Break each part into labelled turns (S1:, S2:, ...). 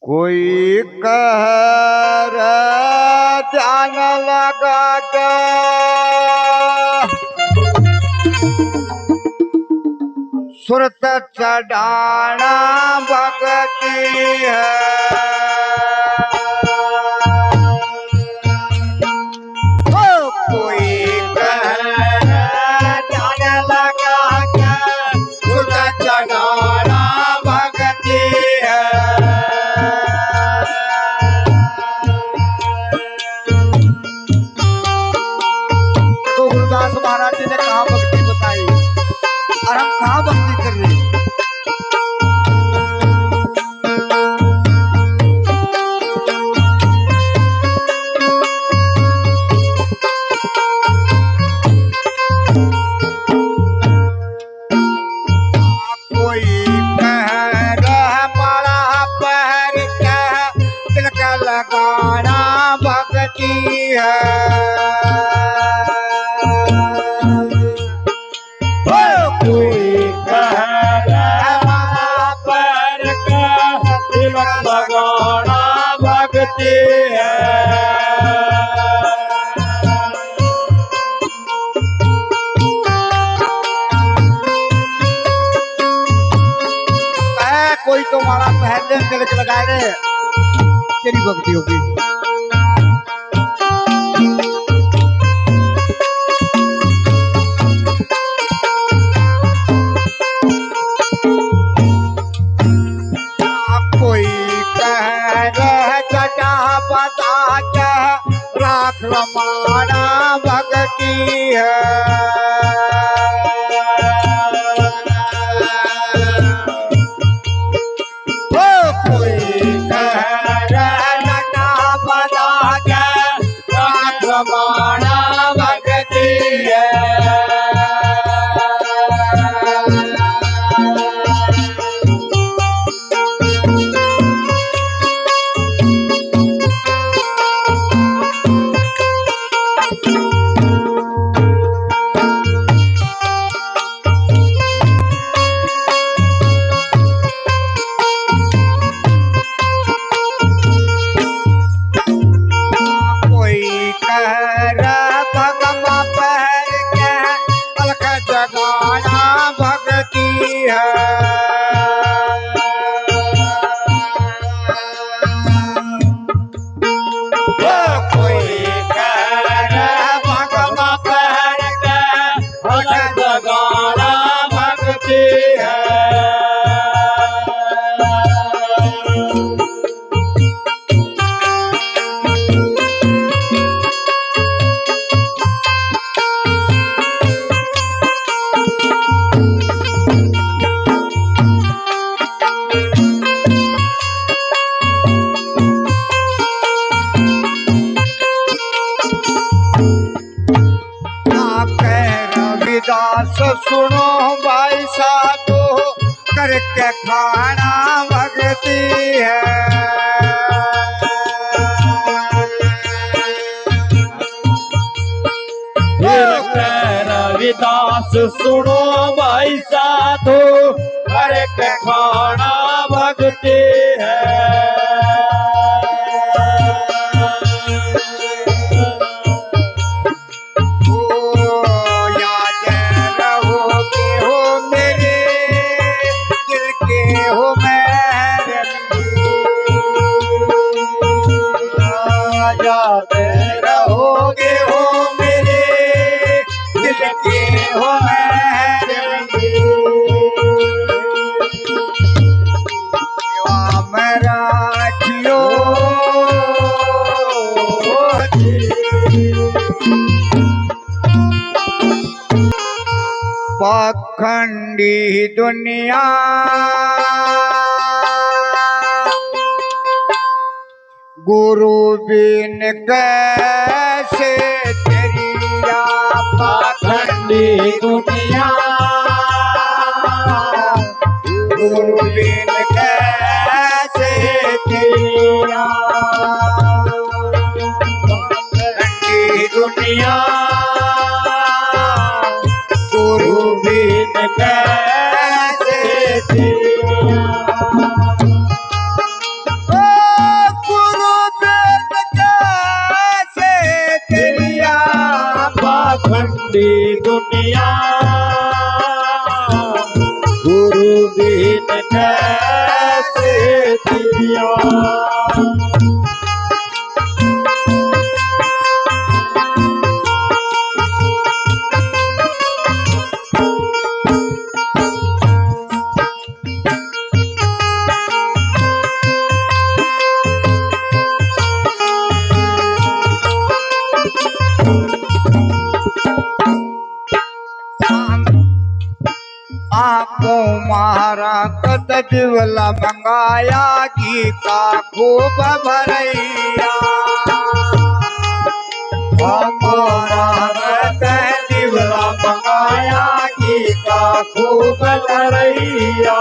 S1: कोई कह ध्यान लगा के सुरत चढ़ाना भगती है। कोई कह ध्यान लगा के सुरत चढ़ाना भगती है। तो गुरुदास महाराज जी ने कहा भक्ति बताई और हम कहाँ भक्ति कर रहे हैं। कोई कह बड़ा पहर कह तिलक लगाना भक्ति है। कोई कह बड़ा पहर कह तिलक लगाना भक्ति है। कोई तो माला पहन ले तिलक लगाए रे तेरी भक्ति होगी। कोई कह जटा बता के राख रमाना भक्ति है। रमाना भक्ति है। जगाना भक्ति है। कोई कह भगवा पहर के जगाना भक्ति है। रविदास सुनो भाई साधो करके खाना भक्ति है। रविदास सुनो भाई साधो करके खाना भक्ति है। रहोगे हो मेरे दिल के हो मेरा जियो पाखंडी दुनिया गुरु बिन कैसे तेरिया। पाखंडी दुनिया गुरु बिन कैसे तेरिया। पाखंडी दुनिया गुरु बिन कैसे तेरिया।
S2: पाखंडी दुनिया गुरु बिन कैसे जिया।
S1: आपको मारा कद दिवला मंगाया घी का खूब भरैया।
S2: हमारा रत दिवला मंगाया घी का खूब भरैया।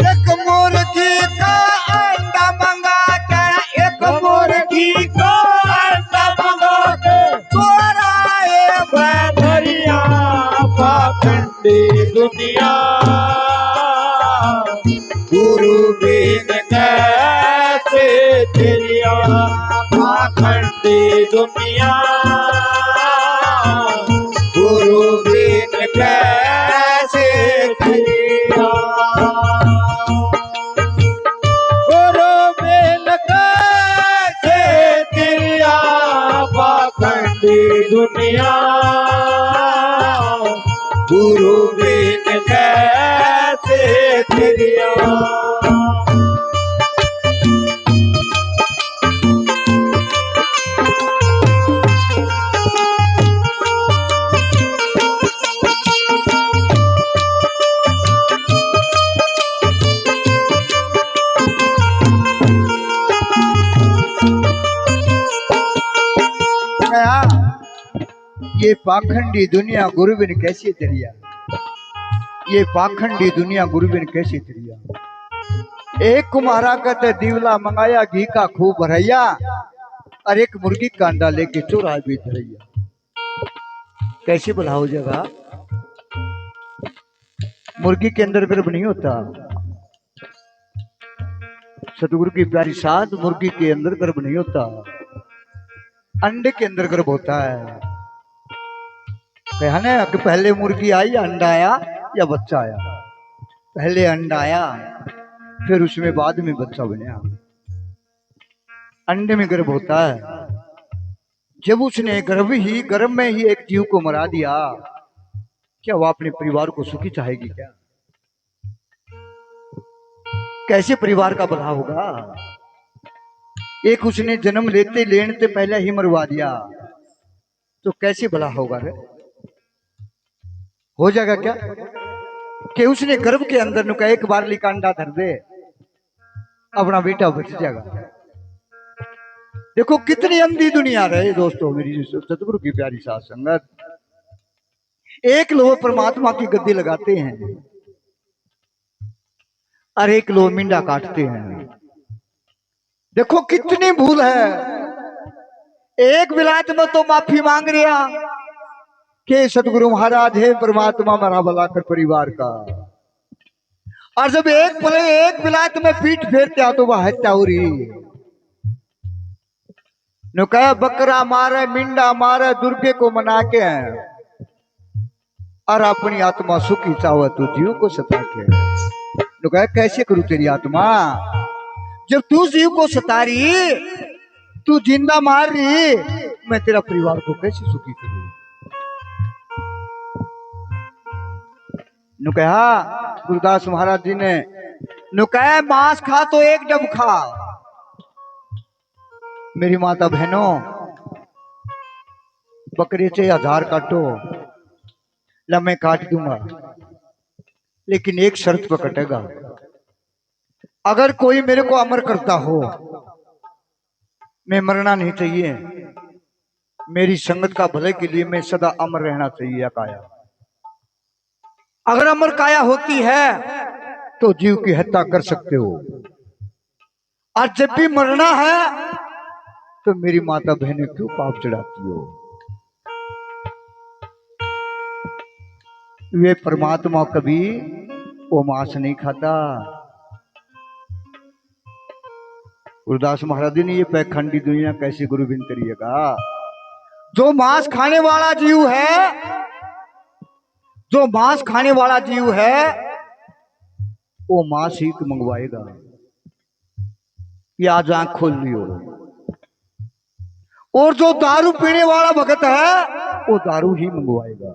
S1: एक मुर्गी का अंडा मंगा के, एक मुर्गी का
S2: अंडा मंगा के
S1: चोराए
S2: बैठरिया। पाखंडी दुनिया गुरु बिन कैसे जिया। पाखंडी दुनिया गुरु बिन कैसे जिया। गुरु बिन कैसे जिया। पाखंडी दुनिया गुरु बिन कैसे जिया।
S1: ये पाखंडी दुनिया गुरु बिन कैसे तरिया। ये पाखंडी दुनिया गुरु बिन कैसे तरिया। एक कुम्हारा कहते दीवला मंगाया घी का खूब भरैया, और एक मुर्गी का अंडा लेके चोरा भी धरैया। कैसे भला हो जाएगा। मुर्गी के अंदर गर्भ नहीं होता। सतगुरु की प्यारी साथ, मुर्गी के अंदर गर्भ नहीं होता, अंडे के अंदर गर्भ होता है। कहने कि पहले मुर्गी आई या अंडा आया या बच्चा आया। पहले अंडा आया, फिर उसमें बाद में बच्चा बना। अंडे में गर्भ होता है। जब उसने गर्भ में ही एक जीव को मरा दिया, क्या वह अपने परिवार को सुखी चाहेगी क्या। कैसे परिवार का भला होगा। एक उसने जन्म लेने से पहले ही मरवा दिया, तो कैसे भला होगा रे। हो जाएगा क्या कि उसने गर्भ के अंदर नुका एक बार लिखा अंडा धर दे, अपना बेटा बच जाएगा। देखो कितनी अंधी दुनिया रहे दोस्तों, मेरी सतगुरु की प्यारी साथ संगत। एक लोग परमात्मा की गद्दी लगाते हैं और एक लोग मिंडा काटते हैं। देखो कितनी भूल है। एक विलायत में तो माफी मांग रहा कि सतगुरु महाराज है परमात्मा मरा भला कर परिवार का, और जब एक विलायत में पीठ फेरते तो वह हत्या हो रही। नुका बकरा मारे, मिंडा मारे, दुर्गे को मना के और अपनी आत्मा सुखी चाहे तो जीव को सता के। नुका कैसे करूं तेरी आत्मा, जब तू जीव को सता रही, तू जिंदा मार रही, मैं तेरा परिवार को कैसे सुखी करूं। नुकहा गुरुदास महाराज जी ने नुकहा मांस खा तो एक डब खा। मेरी माता बहनों, बकरे से 1000 काटो, मैं काट दूंगा, लेकिन एक शर्त पर कटेगा। अगर कोई मेरे को अमर करता हो, मैं मरना नहीं चाहिए, मेरी संगत का भले के लिए मैं सदा अमर रहना चाहिए। काया अगर अमर काया होती है तो जीव की हत्या कर सकते हो, और जब भी मरना है तो मेरी माता बहनें क्यों पाप चढ़ाती हो। वे परमात्मा कभी वो मांस नहीं खाता। गुरुदास महाराज ने ये पैखंडी दुनिया कैसे गुरु बिन करिएगा। जो मांस खाने वाला जीव है, जो मांस खाने वाला जीव है, वो मांस ही मंगवाएगा। या आज आंख खोल लियो। और जो दारू पीने वाला भगत है, वो दारू ही मंगवाएगा।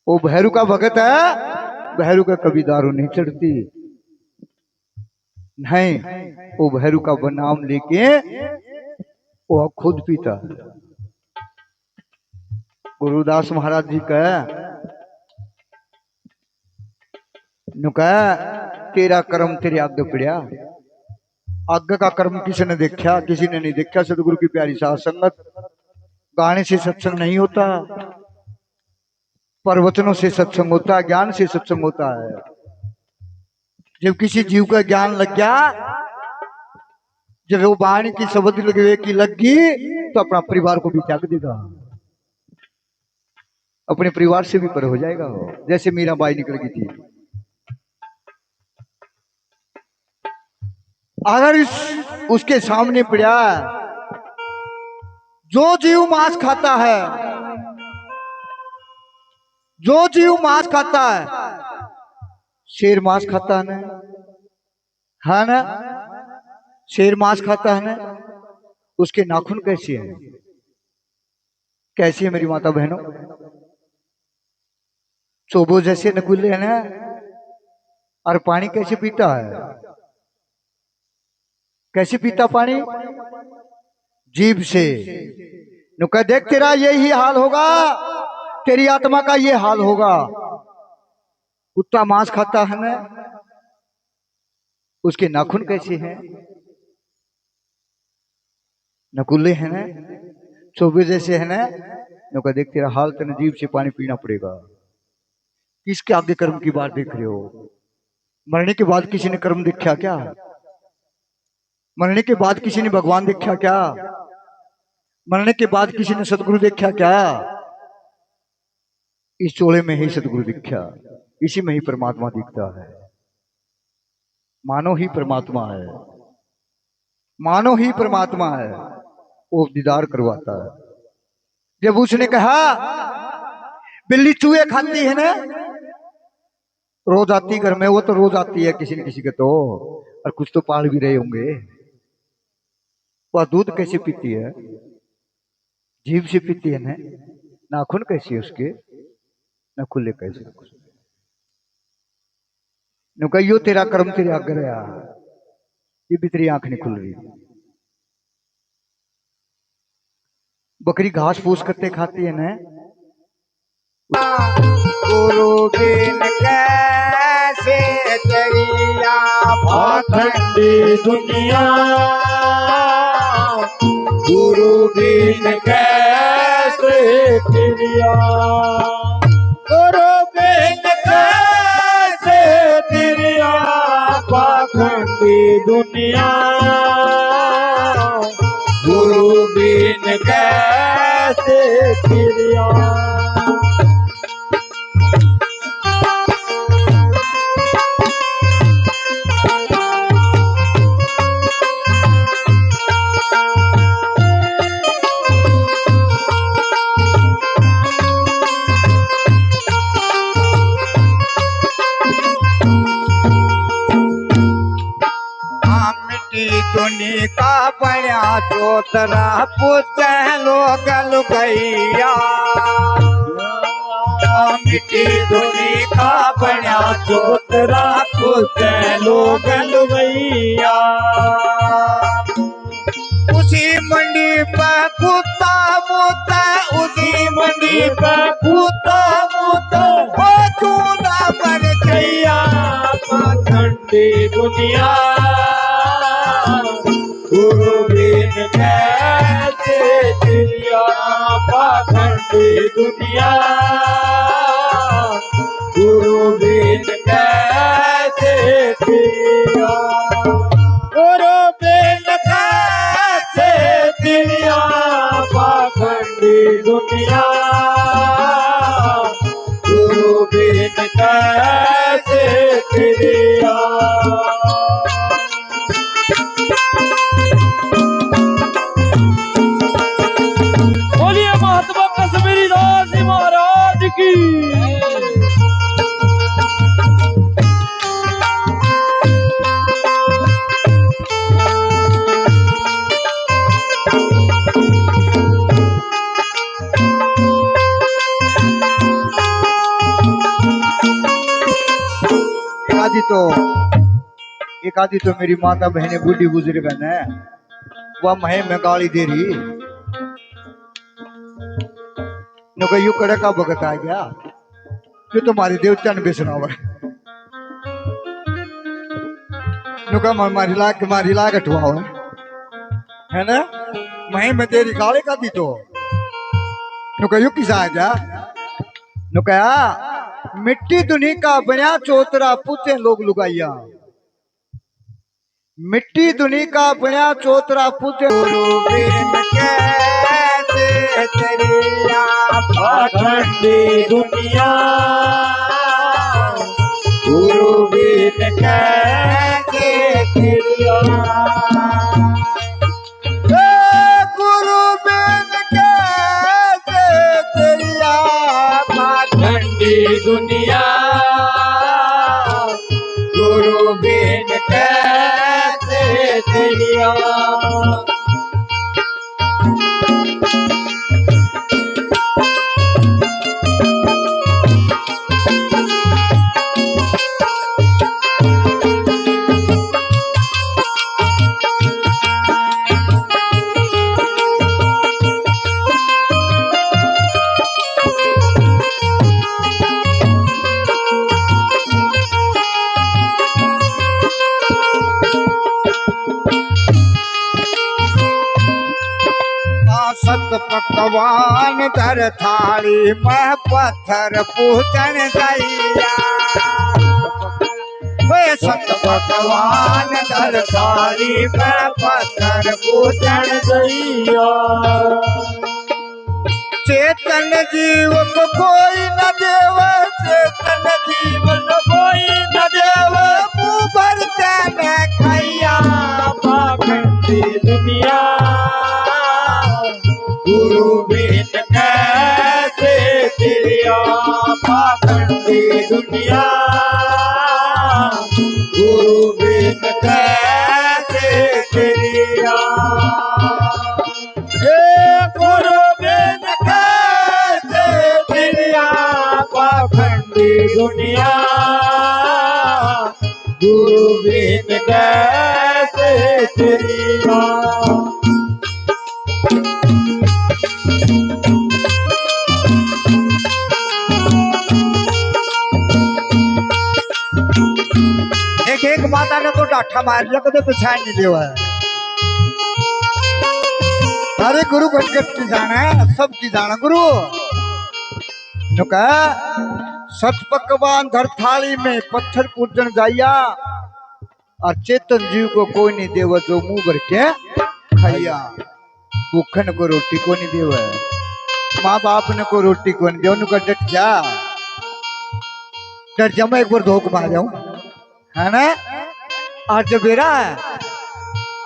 S1: वो भैरू का भगत है, भैरू का कभी दारू नहीं चढ़ती। नहीं, वो भैरू का नाम लेके वो खुद पीता है। गुरुदास महाराज जी का नुका, तेरा कर्म तेरे आगे पड़िया। आगे का कर्म किसी ने देखा, किसी ने नहीं देखा। सदगुरु की प्यारी साथ संगत। गाने से सत्संग नहीं होता, प्रवचनों से सत्संग होता है, ज्ञान से सत्संग होता है। जब किसी जीव का ज्ञान लग गया, जब वो वाणी की शब्द लगे की लगी, तो अपना परिवार को भी त्याग देगा, अपने परिवार से भी पर हो जाएगा। जैसे मीराबाई निकल गई थी। अगर उसके सामने पड़ा, जो जीव मांस खाता है, जो जीव मांस खाता है, शेर मांस खाता है ना, शेर मांस खाता है ना, उसके नाखून कैसे हैं? कैसी है मेरी माता बहनों? चोबो जैसे नकुले हैं ना। और पानी कैसे पीता है? कैसे पीता पानी? जीभ से। नुका देख, तेरा यही हाल होगा, तेरी आत्मा का ये हाल होगा। कुत्ता मांस खाता है ना, उसके नाखून कैसे हैं? नकुले हैं ना, चोबे जैसे है ना। नुका देख, तेरा हाल तेरे जीभ से पानी पीना पड़ेगा। किसके आगे कर्म की बात देख रहे हो? मरने के बाद किसी ने कर्म देखा क्या? मरने के बाद किसी ने भगवान देखा क्या? मरने के बाद किसी ने सतगुरु देखा क्या? इस चोले में ही सतगुरु दिखा, इसी में ही परमात्मा दिखता है। मानो ही परमात्मा है, मानो ही परमात्मा है। वो दीदार करवाता है। जब उसने कहा, बिल्ली चूहे खाती है ना, रोज आती घर में, वो तो रोज आती है किसी न किसी के, तो और कुछ तो पाल भी रहे होंगे। वह दूध कैसे पीती है? जीभ से पीती है ना। नाखून कैसे है उसके? न खुले कैसे? नुकइयो तेरा कर्म तेरे आगे रहा, ये भी तेरी आंख नहीं खुल रही। बकरी घास फूस करते खाती है ना।
S2: गुरु बिन कैसे तेरिया पाखंडी दुनिया, गुरु बिन कैसे तेरिया, गुरु बिन कैसे तेरिया पाखंडी दुनिया, गुरु बिन कैसे तेरिया। दुनी का बड़ा चोतरा पुत लोग लुगैया, मिट्टी दुनी का बड़ा चोतरा पुत लोग लुगैया। उसी मंडी पर कुत्ता मुता, उसी मंडी पर कुत्ता मुता, वो चूना बन गया पाखंडी दुनिया, गुरु बिन कैसे तेरिया पाखंडी दुनिया, गुरु बिन कैसे तेरिया, गुरु बिन कैसे तेरिया पाखंडी दुनिया, गुरु बिन कैसे तेरिया।
S1: एक आदि तो मेरी माता बहने बूढ़ी बुजुर्ग है ना, वह महे में गाली दे रही नुका यू कड़े का भगत आ गया जो तुम्हारी देवता ने बेचना हुआ नुका मारी लाग अठवा हुआ है ना, महे में तेरी गाली का दी तो नुका यू किसा आ गया नुका मिट्टी दुनी का बना चोतरा पूछे लोग लुगाइया, मिट्टी दुनी का बना चोतरा पूछे
S2: गुरु बिन कैसे तेरिया पाखंडी दुनिया, गुरु बिन कैसे तेरिया,
S1: गुरु बिन कैसे तेरिया
S2: पाखंडी दुनिया, गुरु बिन कैसे तेरिया।
S1: सत पकवान धर थाली मह पत्थर पूजन दैया, वे सत पकवान धर थाली मह पत्थर पूजन
S2: दैया,
S1: चेतन जीव को कोई न देव, चेतन जीव को कोई न देव, मुँह भरते न खैया
S2: पाखंडी दुनिया, गुरु बिन कैसे तेरिया पाखंडी दुनिया, गुरु बिन कैसे तेरिया, गुरु बिन कैसे तेरिया पाखंडी दुनिया, गुरु बिन कैसे तेरिया।
S1: एक माता ने तो डाठा मार लिया, कदे पछाण नहीं लिया है। अरे गुरु घटघट की जाना है, सब की जाना गुरु नुका सत पकवान धर थाली में पत्थर पूजन जाइया, और चेतन जीव को कोई नहीं देव जो मुंह भर के खाइया, भूखन को रोटी को नहीं देव, माँ बाप ने को रोटी को नहीं देव, नुका डट जा मैं एक बार धोख मार जाऊं है ना। और जब बेरा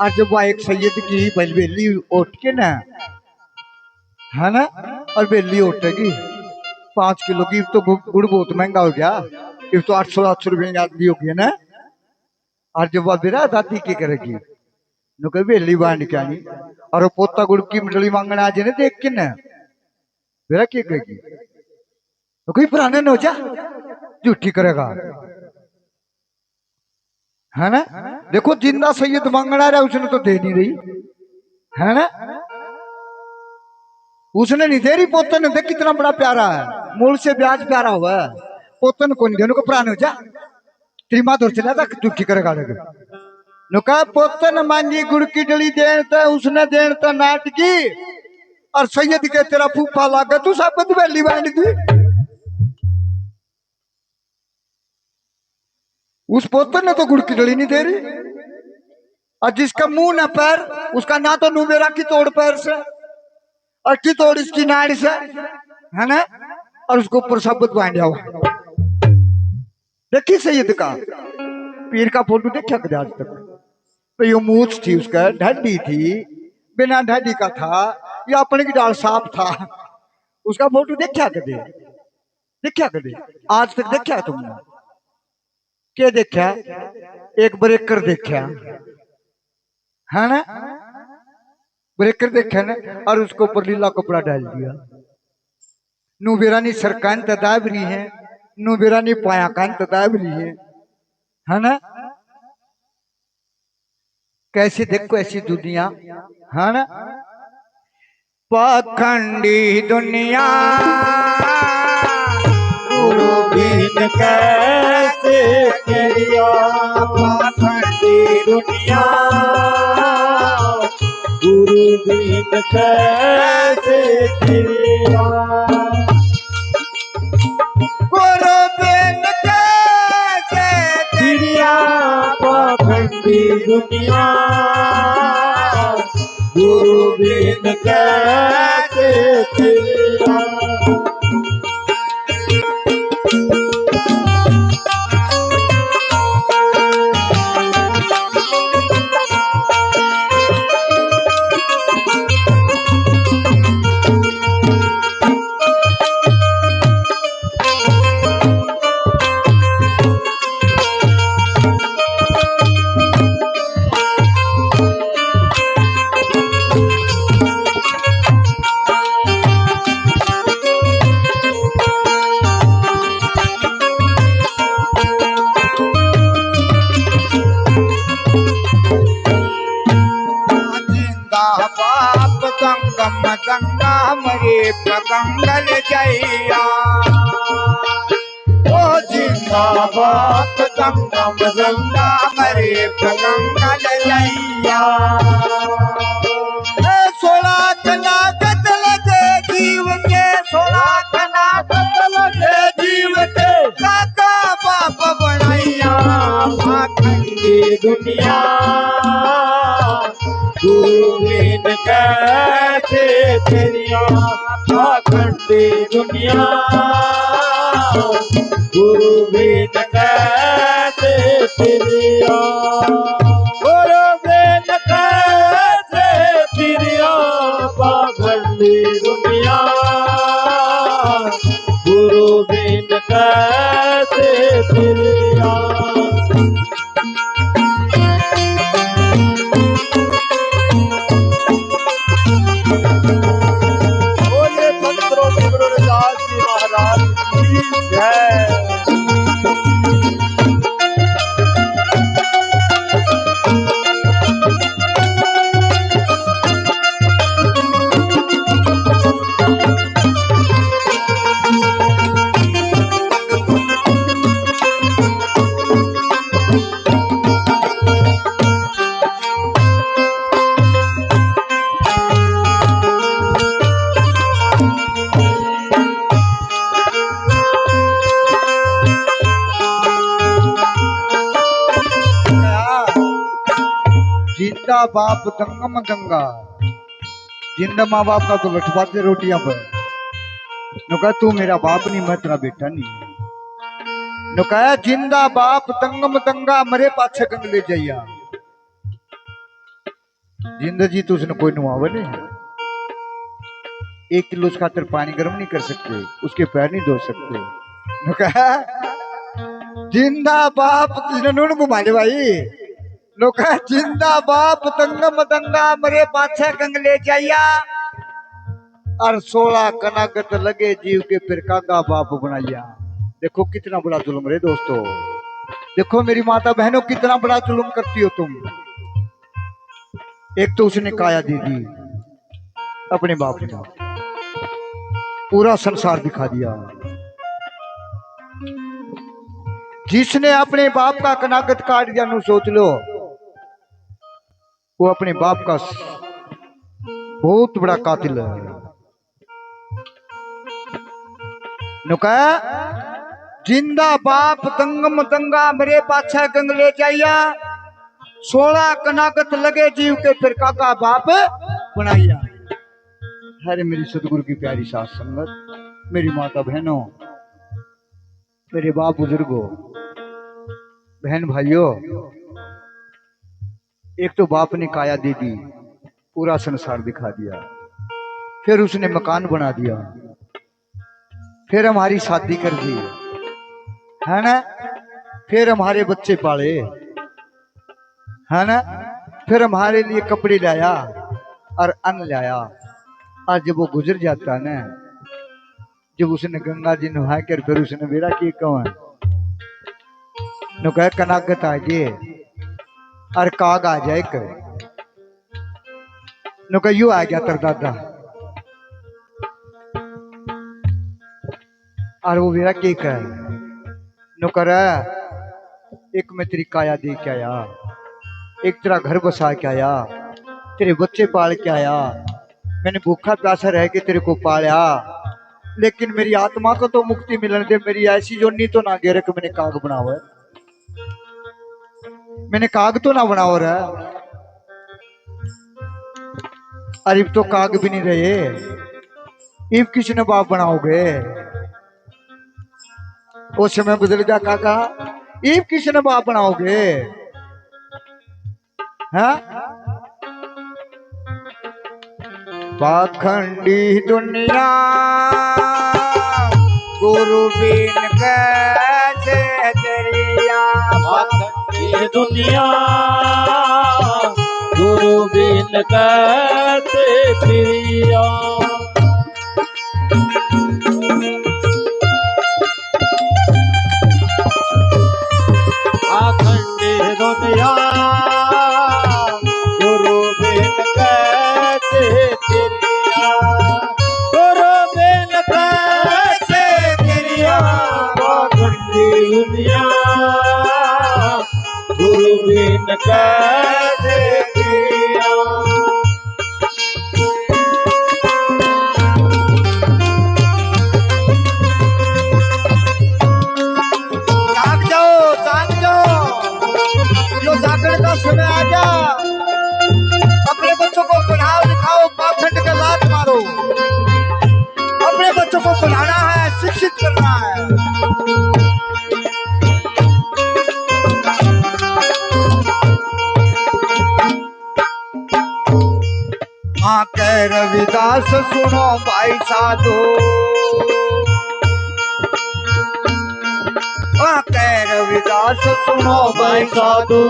S1: और जब वह एक सैयद की बेली उठ के ना है ना, और बेली उठेगी 5 किलो की, तो गुड़ बहुत महंगा हो गया, इब तो 800 रुपये की आदमी हो गया ना। और जब वह बेरा दादी की करेगी नो कभी बेली बांध के आनी, और वो पोता गुड़ की मिटली मांगने आ जाए देख के ना, बेरा क्या कहेगी तो कोई पुराने न हो जा झूठी करेगा है ना। देखो जिंदा सैयद मांगना रहा उसने तो दे नहीं रही है ना, उसने नहीं दे रही, पोतन ने देख कितना बड़ा प्यारा है, मूल से ब्याज प्यारा हुआ है, पोतन को नहीं देने को पुराने हो जा तेरी माँ दूर चला था झूठी करेगा नुका पोतन मांगी गुड़ की डली देन था, उसने देन था नाट की, और सैयद के तेरा फूफा लागा तू सब वेली बांध दी। उस पोतन ने तो गुड़ की डली नहीं दे रही, और जिसका मुंह न पैर उसका ना तो नुमेरा की तोड़ पैर से और की तोड़ इसकी नाड़ी से है ना, और उसको ऊपर शब्द बांध जाओ। देखिए सैयद का पीर का फोटो देखा कदे आज तक, तो ये मूछ थी उसका, ढाडी थी, बिना ढाडी का था, या अपने की डाल साफ था, उसका फोटो देखा कदे आज तक देखा तुमने? क्या देखा? एक ब्रेकर देखा है ना, ब्रेकर देखा ना, और उसको ऊपर लीला कपड़ा डाल दिया। नुबेरानी सरकान तदाबरी है, नुबेरानी पाया कान तदाबरी है, है ना। कैसे देखो ऐसी दुनिया, है ना। पाखंडी दुनिया
S2: गुरु बिन कैसे तेरिया पाखंडी दुनिया, गुरु बिन कैसे तेरिया,
S1: गुरु बिन कैसे
S2: तेरिया पाखंडी दुनिया, गुरु बिन कैसे तेरिया।
S1: बाप गंगम गंगा मरे गंगल जैया, ओ जिंदाबाद गंगम गंगा मरे गंगल जैया। 16 कनागत लगे जीव के, 16 कनागत लगे जीव के, काका बाप बनैया
S2: पाखंडी दुनिया, गुरु बिन कैसे तेरिया पाखंडी दुनिया, गुरु बिन कैसे तेरिया, गुरु बिन कैसे तेरिया पाखंडी दुनिया, गुरु बिन कैसे तेरिया।
S1: बोले संतों गुरु रविदास जी महाराज की जय। जिंदा बाप दंगम दंगा, जिंदा माँ बाप का तो लठबाते रोटियां पर। नु कहा तू मेरा बाप नहीं, मैं तेरा बेटा नहीं। नु कहा जिंदा बाप दंगम दंगा मरे पाछे गंगले जैया। जिंदा जी तो उसने कोई नुआवे नहीं। 1 किलो उसका खातर पानी गर्म नहीं कर सकते, उसके पैर नहीं धो सकते। नु कहा जिंदा बाप तुझने नून घुमाने भाई। लोग जिंदा बाप दंगम दंगा मरे पाछे गंगले जाइया, और 16 कनागत लगे जीव के फिर कागा बाप बनाइया। देखो कितना बड़ा जुल्म रे दोस्तों, देखो मेरी माता बहनों कितना बड़ा जुल्म करती हो तुम। एक तो उसने काया दे दी अपने बाप ने, पूरा संसार दिखा दिया। जिसने अपने बाप का कनागत काट दिया, नु सोच लो वो अपने बाप का बहुत बड़ा कातिल है। नुका जिंदा बाप दंगम दंगा मेरे पाछा गंगले जाइया, 16 कनागत लगे जीव के फिर काका बाप बनाइया। हरे मेरी सतगुरु की प्यारी साथ संगत, मेरी माता बहनों, मेरे बाप बुजुर्गों, बहन भाइयों, एक तो बाप ने काया दे दी, पूरा संसार दिखा दिया, फिर उसने मकान बना दिया, फिर हमारी शादी कर दी, है ना, फिर हमारे बच्चे पाले, है ना, फिर हमारे लिए कपड़े लाया और अन्न लाया। और जब वो गुजर जाता ना, जब उसने गंगा जी नहा कर फिर उसने मेरा किए कौन, नु कह कनागत आ जे और काग आ जाए कर नु कह यू आ गया तेरा दादा और वो मेरा के कर नु कर एक मैं तेरी काया दे के आया, एक तेरा घर बसा के आया, तेरे बच्चे पाल के आया, मैंने भूखा प्यासा रह के तेरे को पाया, लेकिन मेरी आत्मा को तो मुक्ति मिलने दे। मेरी ऐसी जोनी तो ना गिरे कि मैंने काग बनाओ है, मैंने काग तो ना बनाओ रहा। अरे इब तो काग भी नहीं रहे, इब किसने बाप बनाओगे? वो समय बदल गया काका, इब किसने बाप बनाओगे? हाँ? पाखंडी दुनिया गुरु बिन कैसे तेरिया,
S2: पाखंडी दुनिया गुरु बिन कैसे फिरिया। पाखंडी दुनिया गुरु बिन कैसे फिरिया, गुरु बिन कैसे फिरिया। पाखंडी दुनिया गुरु बिन कैसे फिरिया।
S1: समय आ जा, अपने बच्चों को पढ़ाओ लिखाओ, पाखंड का लात मारो। अपने बच्चों को पढ़ाना है, शिक्षित करना है। माँ कह रविदास सुनो भाई साधो, माँ कह रविदास सुनो भाई साधो।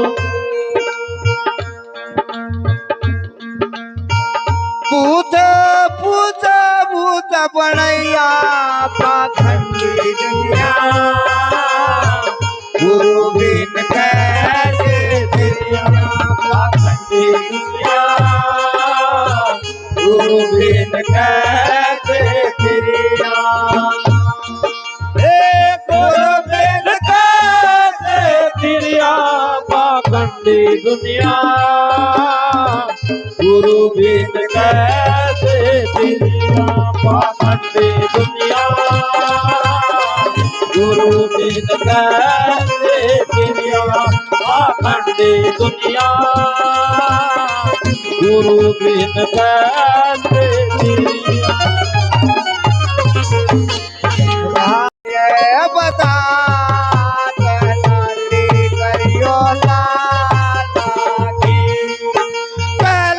S1: भूत भूत भूत बनैया पाखंडी दुनिया, गुरु बिन कैसे फिरिया।
S2: पाखंडी दुनिया गुरु बिन कैसे फिरिया। गुरु बिन कैसे फिरिया। पाखंडी दुनिया गुरु बिन कैसे फिरिया। पाखंडी दुनिया गुरु बिन कैसे फिरिया। पाखंडी दुनिया गुरु बिन कैसे फिरिया।
S1: बता लाली करियो लाला की,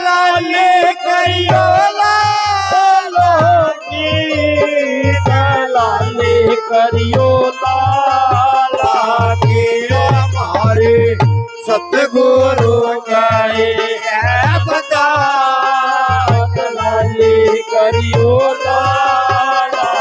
S1: लाली करियो लाला की,
S2: लाली करियो लाला की।
S1: हमारे सतगुरु
S2: गए
S1: बता
S2: लाली करियो लाला।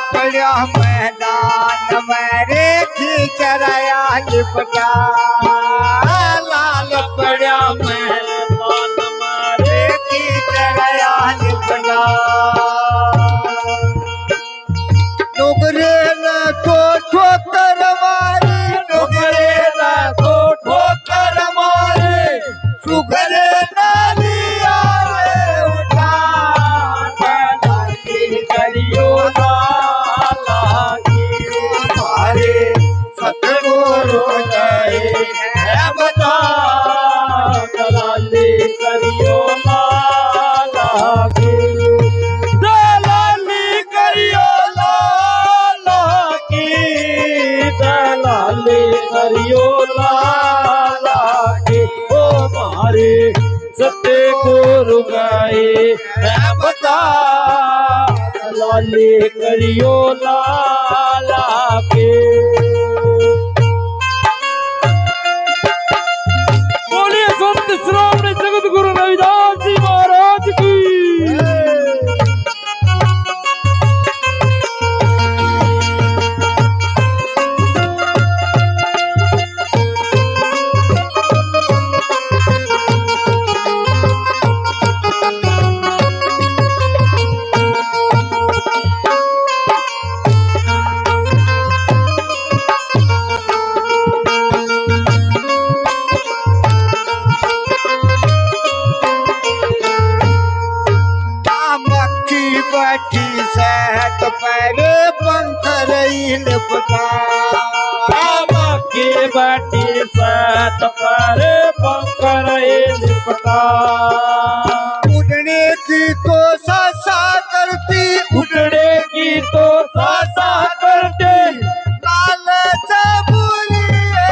S1: पड़ा मैदान में रेखी चराया लिपटा, लाल पड़ा
S2: मैदान में
S1: रेखी चराया लिपटा। नुगरे न को ठोकर मारी, नुगरे न को ठोकर मारी, सुगरे न लिया रे उठा।
S2: करियो लाला की,
S1: हमारे सतगुरु
S2: गए बता लाली करियो बता लाले करियो लाला के। बोलिए संत श्री जगत गुरु रविदास जी महाराज की।
S1: मक्खी बैठी सहत पैरे पंख रही लिपटा।
S2: के बाटी सात पर पंकर लिपटा।
S1: उड़ने की तो सासा करती
S2: उड़ने की तो सासा करते
S1: लाल चबुलिए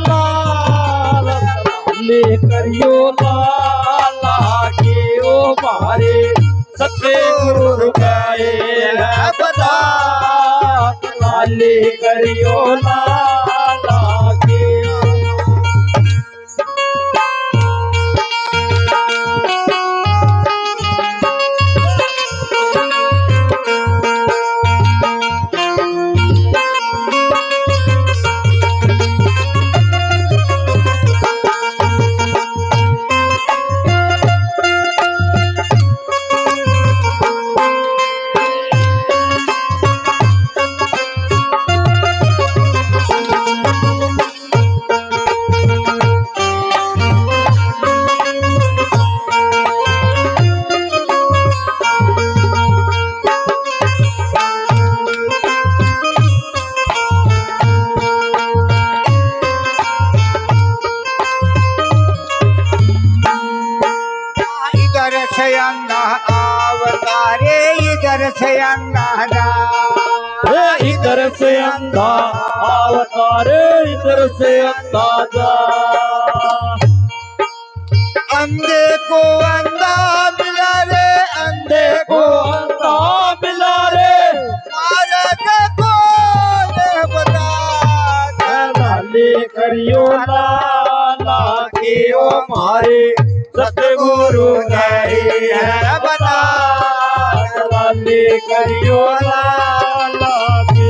S2: लाल ले करियो लाला के ओ मारे सत्य गुरु गाए है बता लाले करियो लाला के।
S1: इधर से अंधा अवतारे इधर से अंधा
S2: इधर से अंधा अवतारे इधर से अंधा जा।
S1: अंधे को अंधा मिला रे अंधे
S2: देखो अंधा मिला रे
S1: मारक को ने बता।
S2: लाले करियो लाला के ओ मारे सतगुरु गए है बता लाले करियो लाला के।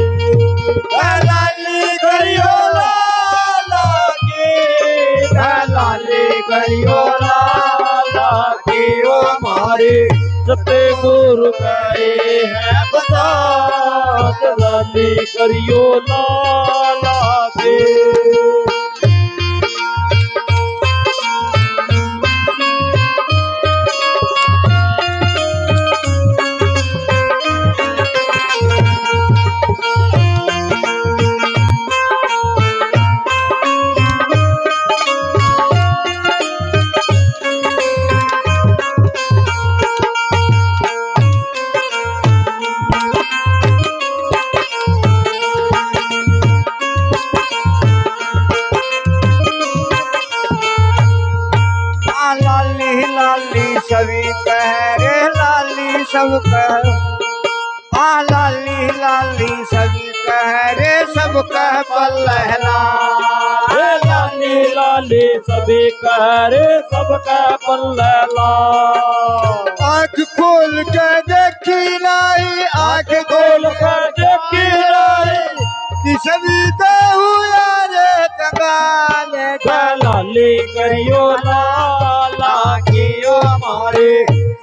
S2: लाले करियो लाला के लाले करियो लाला के ओ मारे सतगुरु गए है बता लाले करियो लाला के।
S1: लाली लाली सभी कह रे लाली सब कह। लाली लाली सभी कह रे सब कह पल्लहला।
S2: लाली लाली सभी कह रे सब कह पल्लहला।
S1: आँख खोल के देखी लाई आँख खोल
S2: कर देखी लाई
S1: कि सभी तो हुआ रे कंगाल।
S2: लाली करियो लाला की ओ हमारे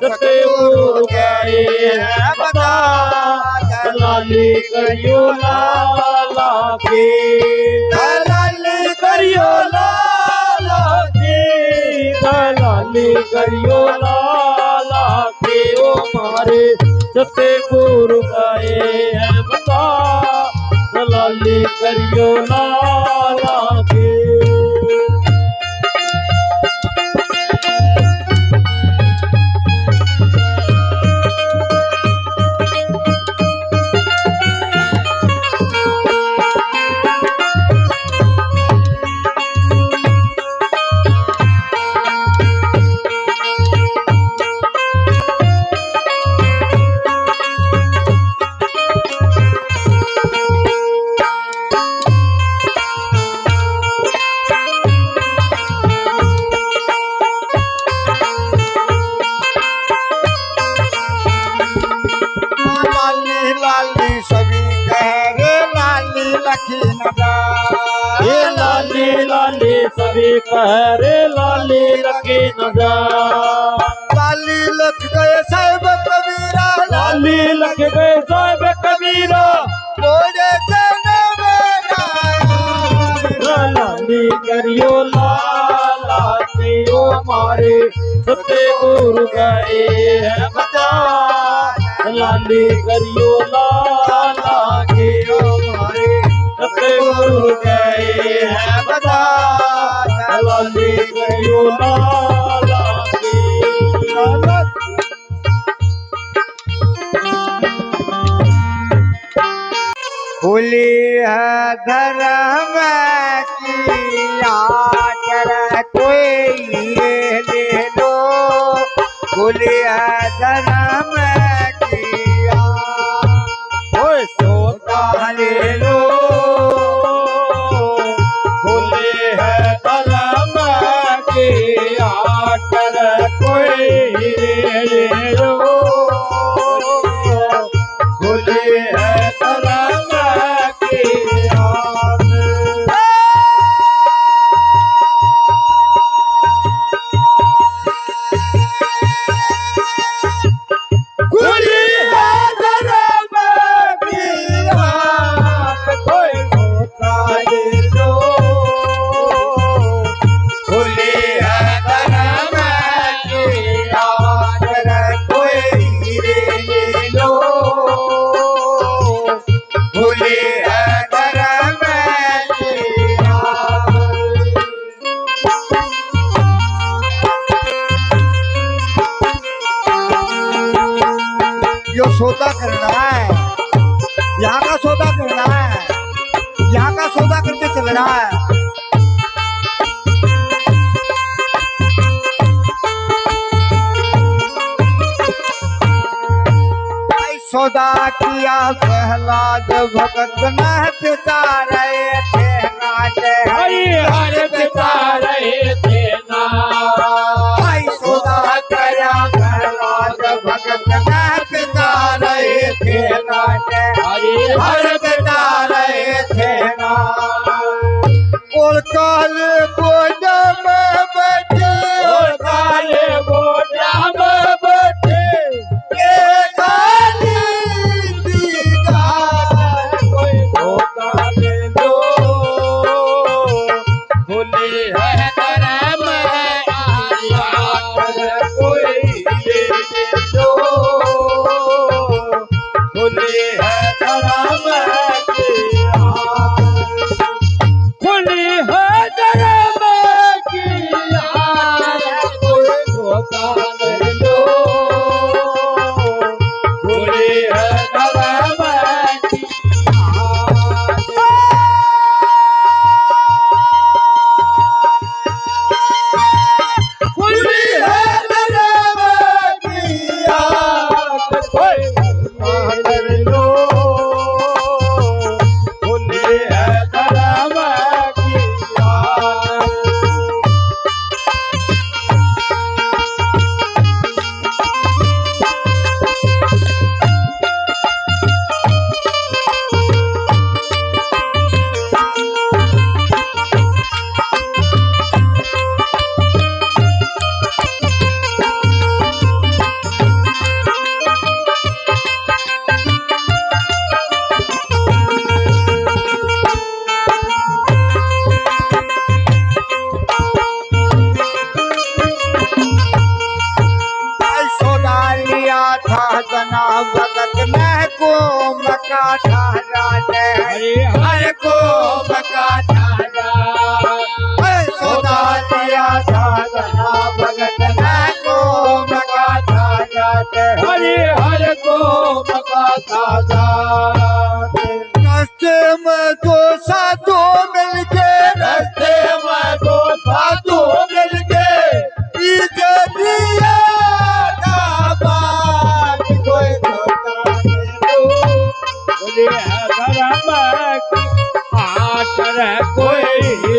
S2: सतगुरु गए हैं बता लाली करियो लाला की। लाली करियो लाला की लाली करियो लाला की ओ हमारे सतगुरु गए हैं बता लाली करियो लाला की।
S1: लाली लाली सभी कह रे लाली लखी न जाए।
S2: ये लाली लाली सभी कह रे लाली लखी न जाए।
S1: लाली लख गए साहिब कबीरा,
S2: लाली लख गए साहिब कबीरा,
S1: मोरे चने में
S2: लाली करियो लाला सियो मारे सत्य गुरु गए हैं बता। लाली करियो लाला सियो मारे सत्य गुरु गए हैं बता। लाली करियो लाला सियो
S1: खुली है धर्म की आचर कोई ले लो। खुली है धर्म की आचर सोता ले लो।
S2: खुले है धर्म के आकर कोई ले लो। खुले है धर्म के आकर खुली है धर्म की आकर कोई होता ले लो। खुली है धर्म की आकर कोई ले लो। खुली है धर्म की आकर
S1: यो सौदा करना है, यहाँ का सौदा करना है, यहाँ का सौदा करके चलना है। भाई सौदा किया प्रहलाद भगत न पिता रहे थे नाटे।
S2: हरि हर पिता रहे थे ना।
S1: भाई सौदा किया प्रहलाद भगत न पिता रहे थे नाटे।
S2: हरि
S1: हर पिता रहे थे ना। और काल गोदा में बैठे
S2: और काले गोटा में बैठे
S1: एक काली दीवार।
S2: कोई धोखा दे दो। खुली है धर्म आकर कोई ले दो। खुली है धर्म की आकर खुली है धर्म की आकर कोई धोखा दे दो। खुली है धर्म की आकर खुली है धर्म की आकर कोई धोखा दे दो। खुली है धर्म की आकर
S1: सौदा लिया था जना भगत में को मका ठहरा दे।
S2: हरि हर को बका ठाड़ा।
S1: सौदा लिया था जना भगत में को मका ठहरा दे।
S2: हरि हर को बका ठाड़ा।
S1: रास्ते में दो साधु मिल के
S2: रस्ते में दो साधु मिल के
S1: पीछे दिया था बात।
S2: कोई धोखा दे दो। खुली है धर्म की आकर कोई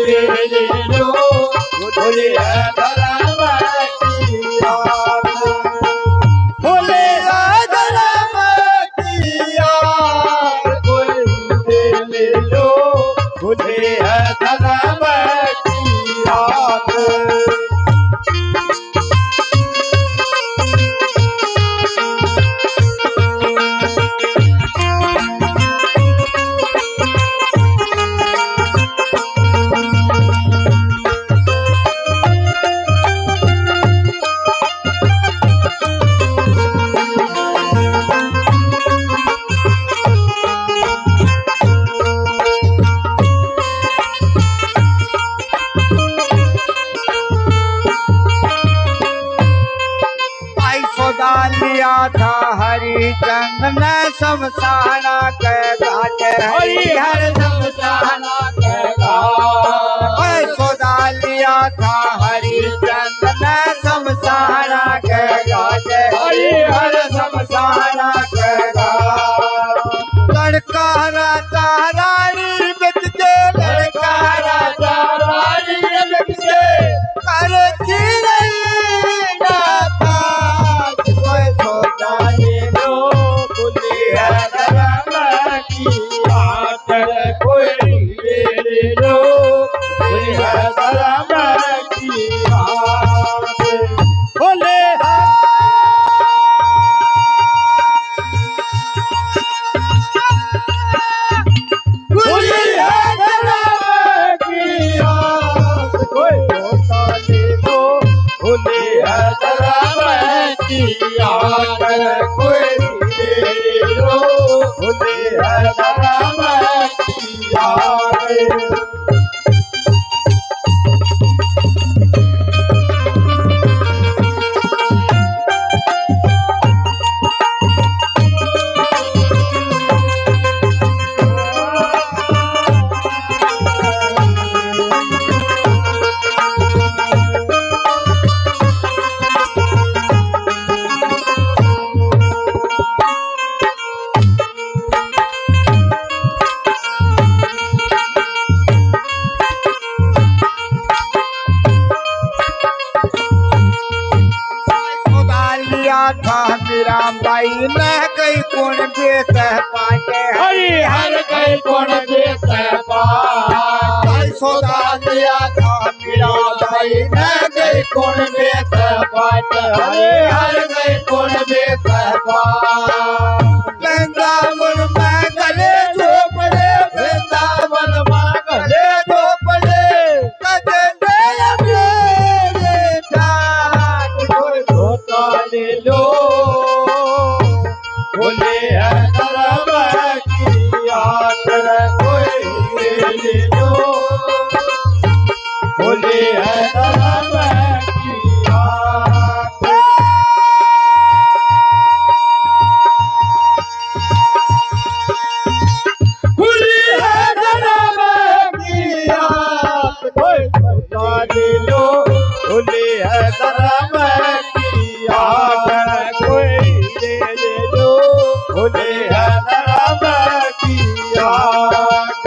S2: ले लो। खुली है धर्म की आकर खुली है धर्म की खुली है धर्म की रात।
S1: लिया था हरिचंद ने शमशाना के घाट
S2: हरिहर शमशाना के घाट।
S1: सौदा लिया था हरिचंद ने शमशाना के घाट
S2: हरिहर शमशाना
S1: के घाट। लड़का राजा रानी बिच के
S2: लड़का राजा रानी बिच के
S1: कर था मेरा भाई न कई कौन बेत पाटे
S2: हरिहर कई कौन बेत पाटे।
S1: सौदा लिया था मेरा भाई न कई कौन बेत पाटे
S2: हरिहर कई कौन बेत पाटे।
S1: वृंदावन में गले झोपड़े वृंदावन में गले झोपड़े कदे
S2: ले लो बोले है धर्म की यात्रा कोई ले लो बोले है धर्म की यात्रा। खुली है धर्म की यात्रा कोई ले लो खुली है धर्म कोई ले लो खुले है धर्म की आग।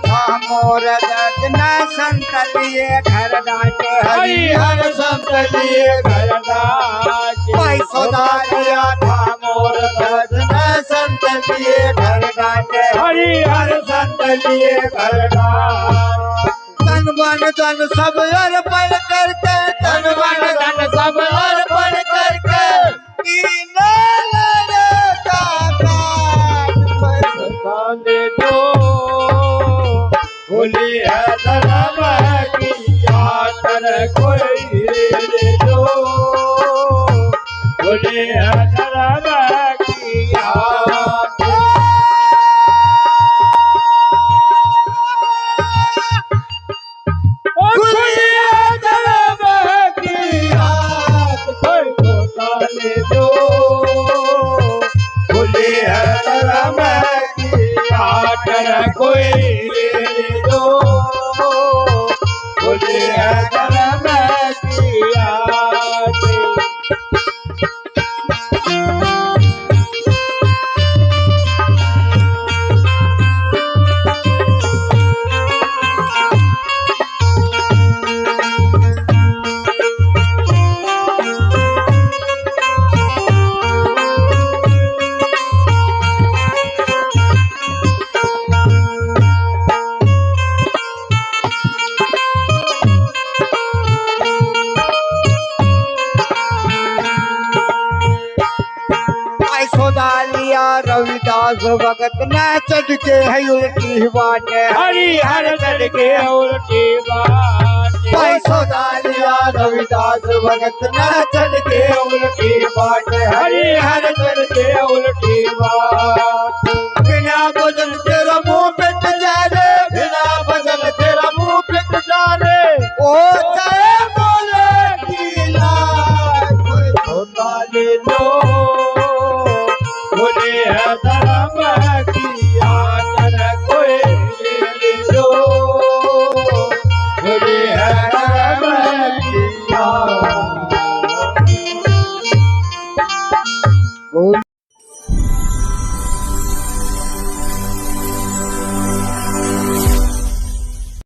S1: था मोर दर्द न संत लिए घर डांटे
S2: हरिहर संत लिए घर डांटे।
S1: भाई सौदा लिया था मोर दर्द न संत लिए घर डांटे
S2: हरिहर संत लिए घर डांटे।
S1: तन मन धन सब अर्पण करके तन मन धन सब अर्पण करके
S2: ले दो बोली है धर्म की यात्रा कोई ले लो बोली है धर्म की यात्रा। खुली है धर्म की यात्रा कोई ले लो बोली है धर्म की यात्रा। पाटर कोई रे दो बोले अगर मैं किया
S1: सोदा लिया रविदास भगत न चढ़ के है उल्टी बाटे
S2: हरि हर करके उल्टी बात
S1: भाई सोदा लिया रविदास भगत न चढ़ के
S2: उल्टी बात हरि हर करके